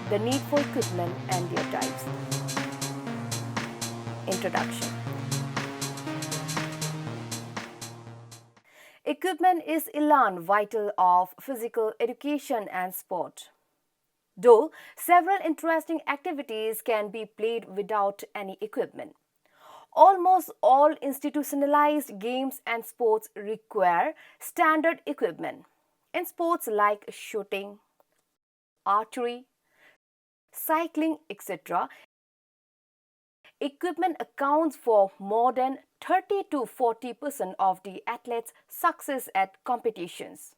The need for equipment and their types. Introduction. Equipment is elan vital of physical education and sport. Though several interesting activities can be played without any equipment. Almost all institutionalized games and sports require standard equipment. In sports like shooting, archery, cycling, etc., equipment accounts for more than 30 to 40% of the athletes' success at competitions.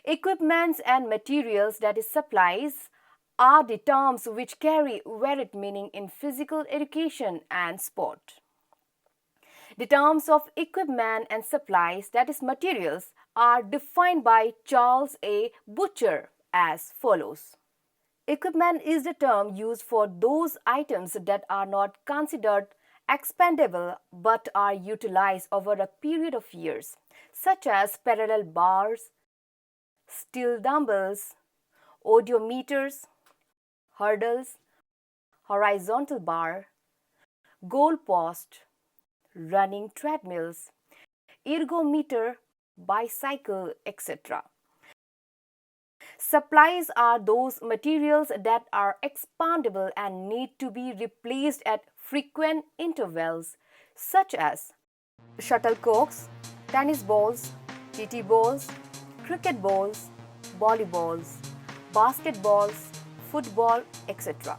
Equipments and materials, that is supplies, are the terms which carry varied meaning in physical education and sport. The terms of equipment and supplies, that is materials, are defined by Charles A. Butcher as follows. Equipment is the term used for those items that are not considered expendable but are utilized over a period of years, such as parallel bars, steel dumbbells, audiometers, hurdles, horizontal bar, goal post, running treadmills, ergometer, bicycle, etc. Supplies are those materials that are expandable and need to be replaced at frequent intervals, such as shuttlecocks, tennis balls, TT balls, cricket balls, volleyballs, basketballs, football, etc.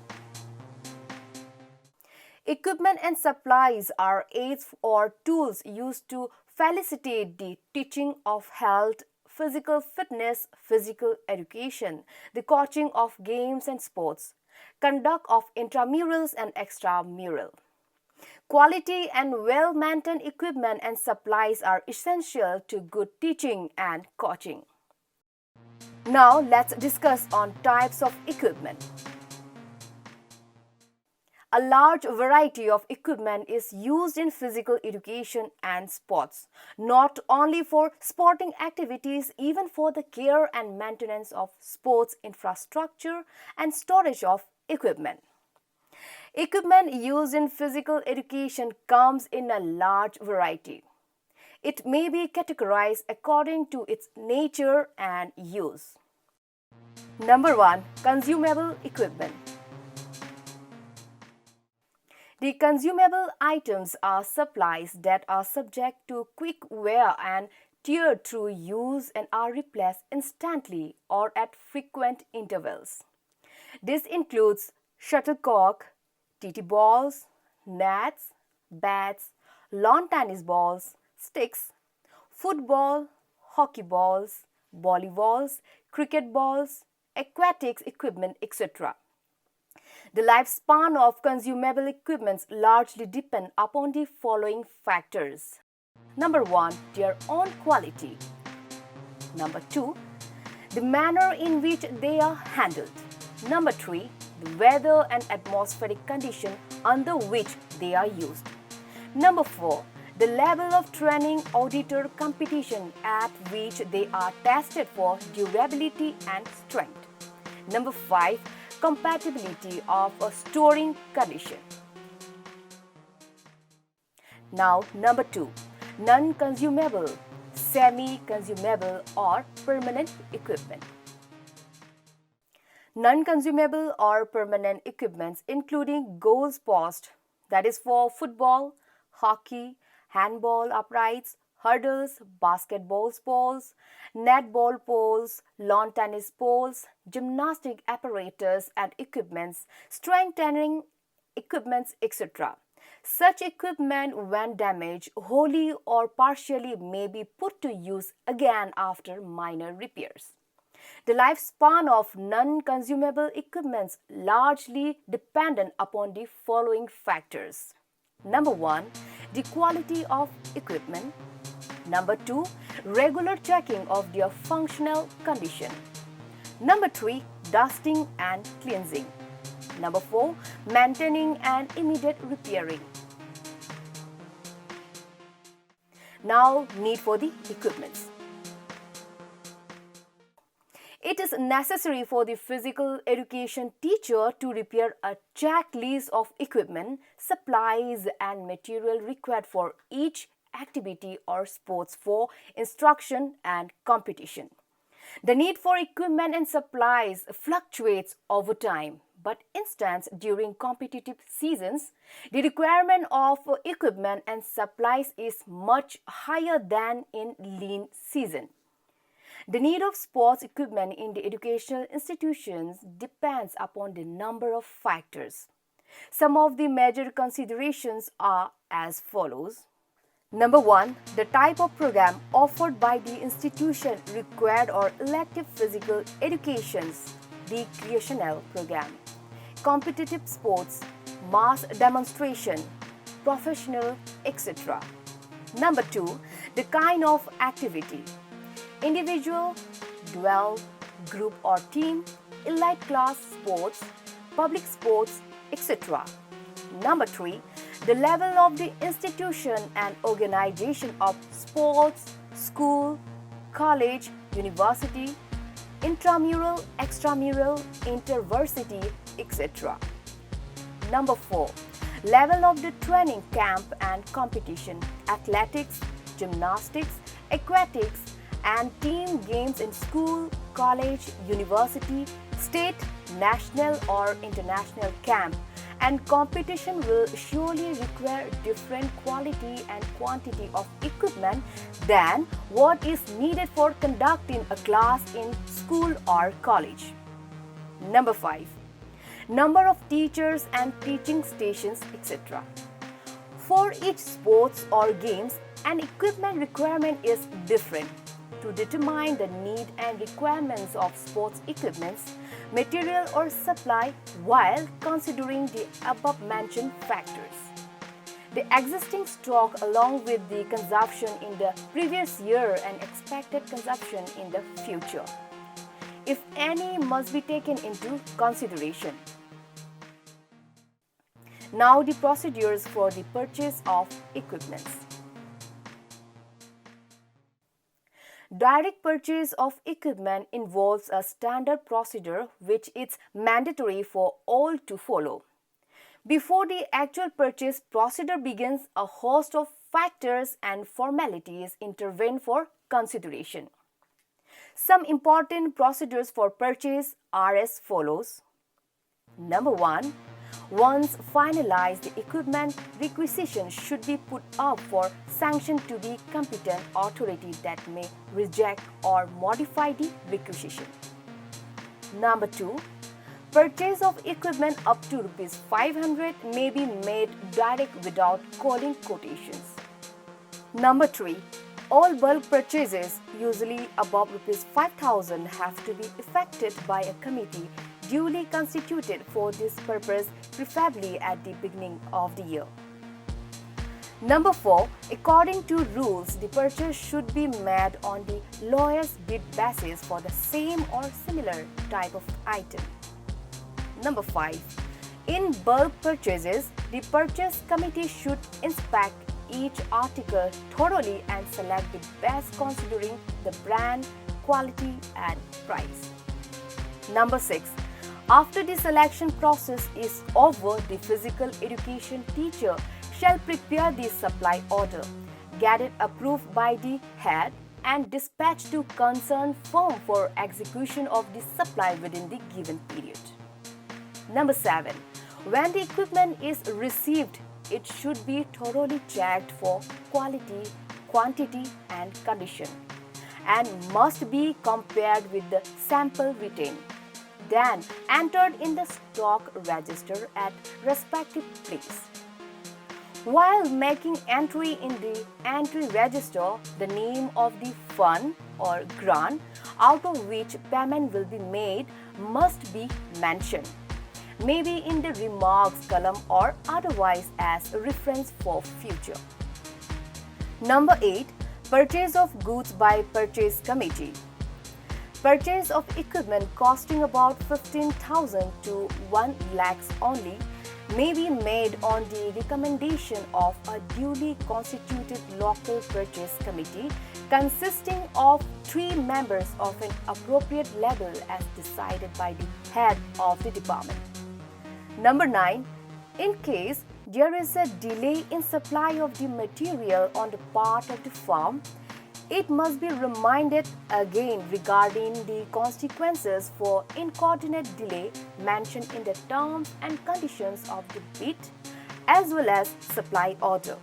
Equipment and supplies are aids or tools used to facilitate the teaching of health, physical fitness, physical education, the coaching of games and sports, conduct of intramurals and extramural. Quality and well-maintained equipment and supplies are essential to good teaching and coaching. Now let's discuss on types of equipment. A large variety of equipment is used in physical education and sports, not only for sporting activities, even for the care and maintenance of sports infrastructure and storage of equipment. Equipment used in physical education comes in a large variety. It may be categorized according to its nature and use. Number 1. Consumable equipment. The consumable items are supplies that are subject to quick wear and tear through use and are replaced instantly or at frequent intervals. This includes shuttlecock, TT balls, nets, bats, lawn tennis balls, sticks, football, hockey balls, volleyballs, cricket balls, aquatics equipment, etc. The lifespan of consumable equipments largely depend upon the following factors. Number 1. Their own quality. Number 2. The manner in which they are handled. Number 3. The weather and atmospheric condition under which they are used. Number 4. The level of training auditor competition at which they are tested for durability and strength. Number 5. Compatibility of a storing condition. Now, number 2. Non-consumable, semi-consumable or permanent equipment. Non-consumable or permanent equipments including goals post, that is for football, hockey, handball uprights, hurdles, basketball poles, netball poles, lawn tennis poles, gymnastic apparatus and equipments, strength training equipments, etc. Such equipment, when damaged, wholly or partially, may be put to use again after minor repairs. The lifespan of non-consumable equipments largely dependent upon the following factors. Number 1. The quality of equipment. Number 2. Regular checking of their functional condition. Number 3. Dusting and cleansing. Number 4. Maintaining and immediate repairing. Now, need for the equipments. It is necessary for the physical education teacher to prepare a checklist of equipment, supplies and material required for each activity or sports for instruction and competition. The need for equipment and supplies fluctuates over time, but instance during competitive seasons, the requirement of equipment and supplies is much higher than in lean season. The need of sports equipment in the educational institutions depends upon the number of factors. Some of the major considerations are as follows. Number 1. The type of program offered by the institution, required or elective physical educations, recreational program, competitive sports, mass demonstration, professional, etc. Number 2. The kind of activity, individual, dual, group or team, elite class sports, public sports, etc. Number 3. The level of the institution and organization of sports, school, college, university, intramural, extramural, intervarsity, etc. Number 4. Level of the training camp and competition, athletics, gymnastics, aquatics, and team games in school, college, university, state, national or international camp, and competition will surely require different quality and quantity of equipment than what is needed for conducting a class in school or college. Number 5. Number of teachers and teaching stations, etc. For each sports or games, an equipment requirement is different. To determine the need and requirements of sports equipments, material or supply while considering the above mentioned factors. The existing stock along with the consumption in the previous year and expected consumption in the future, if any, must be taken into consideration. Now the procedures for the purchase of equipments. Direct purchase of equipment involves a standard procedure which is mandatory for all to follow. Before the actual purchase procedure begins, a host of factors and formalities intervene for consideration. Some important procedures for purchase are as follows. Number 1. Once finalized, the equipment requisition should be put up for sanction to the competent authority that may reject or modify the requisition. Number 2. Purchase of equipment up to Rs 500 may be made direct without calling quotations. Number 3. All bulk purchases, usually above Rs 5,000, have to be effected by a committee duly constituted for this purpose, preferably at the beginning of the year. Number 4. According to rules, the purchase should be made on the lowest bid basis for the same or similar type of item. Number 5. In bulk purchases, the purchase committee should inspect each article thoroughly and select the best considering the brand, quality and price. Number 6. After the selection process is over, the physical education teacher shall prepare the supply order, get it approved by the head and dispatch to concerned firm for execution of the supply within the given period. Number 7. When the equipment is received, it should be thoroughly checked for quality, quantity and condition and must be compared with the sample retained, then entered in the stock register at respective place. While making entry in the entry register, the name of the fund or grant out of which payment will be made must be mentioned, maybe in the remarks column or otherwise as a reference for future. Number 8. Purchase of goods by purchase committee. Purchase of equipment costing about 15,000 to 1 lakhs only may be made on the recommendation of a duly constituted local purchase committee consisting of 3 members of an appropriate level as decided by the head of the department. Number 9. In case there is a delay in supply of the material on the part of the firm, it must be reminded again regarding the consequences for incoordinate delay mentioned in the terms and conditions of the bid as well as supply order.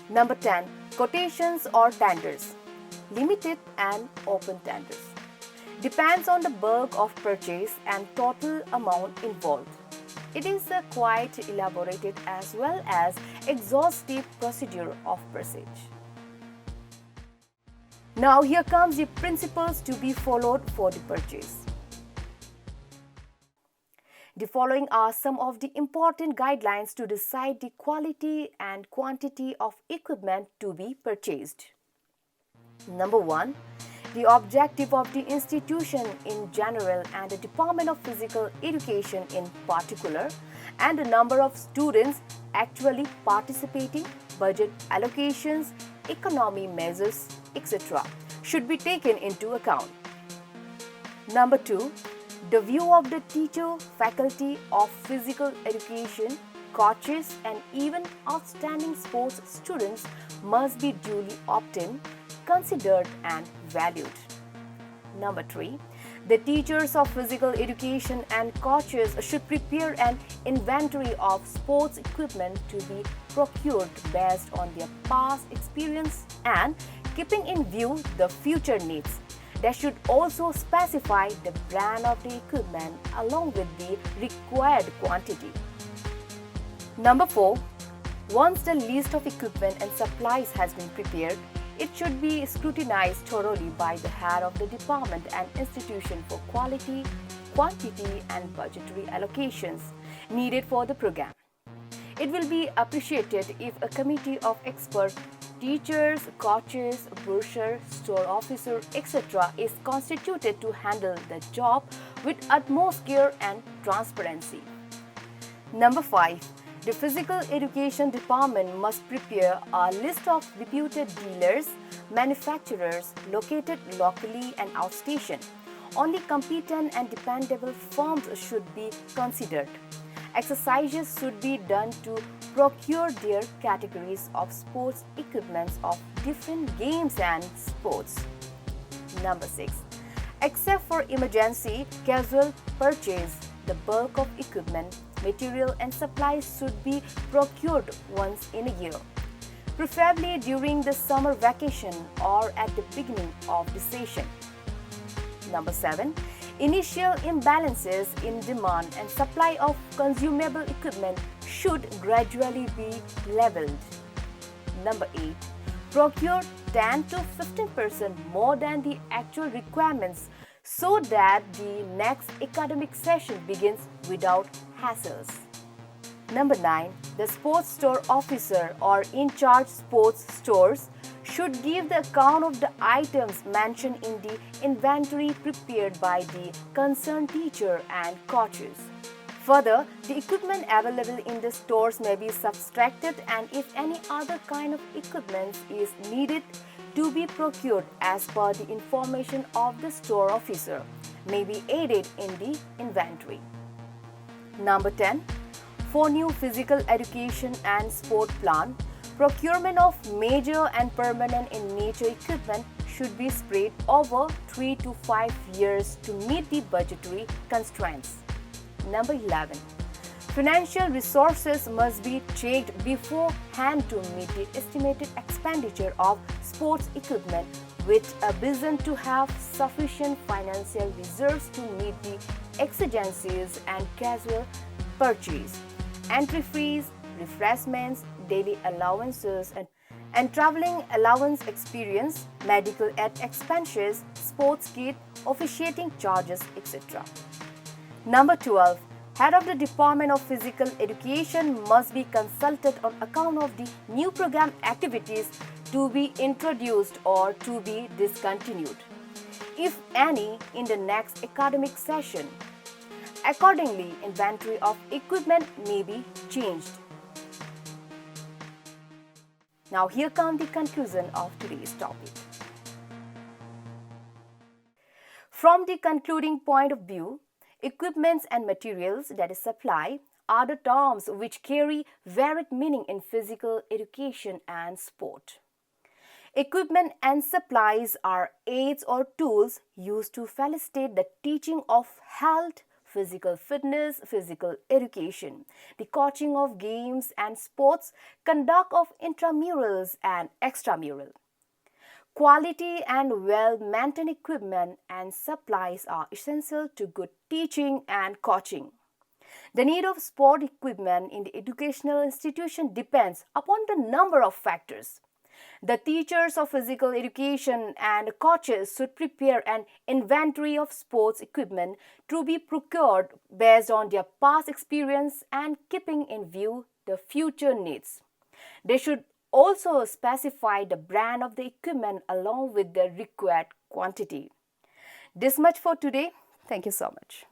Number 10. Quotations or tenders. Limited and open tenders. Depends on the bulk of purchase and total amount involved. It is a quite elaborated as well as exhaustive procedure of purchase. Now here comes the principles to be followed for the purchase. The following are some of the important guidelines to decide the quality and quantity of equipment to be purchased. Number 1. The objective of the institution in general and the Department of Physical Education in particular, and the number of students actually participating, budget allocations, economy measures, etc. should be taken into account. Number 2. The view of the teacher, faculty of physical education, coaches and even outstanding sports students must be duly obtained, considered and valued. Number 3. The teachers of physical education and coaches should prepare an inventory of sports equipment to be procured based on their past experience and keeping in view the future needs. They should also specify the brand of the equipment along with the required quantity. Number 4. Once the list of equipment and supplies has been prepared, it should be scrutinized thoroughly by the head of the department and institution for quality, quantity and budgetary allocations needed for the program. It will be appreciated if a committee of expert teachers, coaches, brochure, store officer, etc. is constituted to handle the job with utmost care and transparency. Number 5. The Physical Education Department must prepare a list of reputed dealers, manufacturers located locally and outstation. Only competent and dependable firms should be considered. Exercises should be done to procure their categories of sports equipments of different games and sports. Number 6. Except for emergency casual purchase, the bulk of equipment, material and supplies should be procured once in a year, preferably during the summer vacation or at the beginning of the session. Number 7. Initial imbalances in demand and supply of consumable equipment should gradually be leveled. Number 8. Procure 10 to 15% more than the actual requirements so that the next academic session begins without hassles. Number 9. The sports store officer or in charge sports stores should give the account of the items mentioned in the inventory prepared by the concerned teacher and coaches. Further, the equipment available in the stores may be subtracted, and if any other kind of equipment is needed to be procured as per the information of the store officer, may be added in the inventory. Number 10. For new physical education and sport plan, procurement of major and permanent in nature equipment should be spread over 3 to 5 years to meet the budgetary constraints. Number 11. Financial resources must be checked beforehand to meet the estimated expenditure of sports equipment with a vision to have sufficient financial reserves to meet the exigencies and casual purchase, entry fees, refreshments, daily allowances and traveling allowance experience, medical aid expenses, sports kit, officiating charges, etc. Number 12. Head of the Department of Physical Education must be consulted on account of the new program activities to be introduced or to be discontinued, if any, in the next academic session. Accordingly, inventory of equipment may be changed. Now here comes the conclusion of today's topic. From the concluding point of view, equipments and materials, that is supply, are the terms which carry varied meaning in physical education and sport. Equipment and supplies are aids or tools used to facilitate the teaching of health, physical fitness, physical education, the coaching of games and sports, conduct of intramurals and extramural. Quality and well-maintained equipment and supplies are essential to good teaching and coaching. The need of sport equipment in the educational institution depends upon the number of factors. The teachers of physical education and coaches should prepare an inventory of sports equipment to be procured based on their past experience and keeping in view the future needs. They should also specify the brand of the equipment along with the required quantity. This much for today. Thank you so much.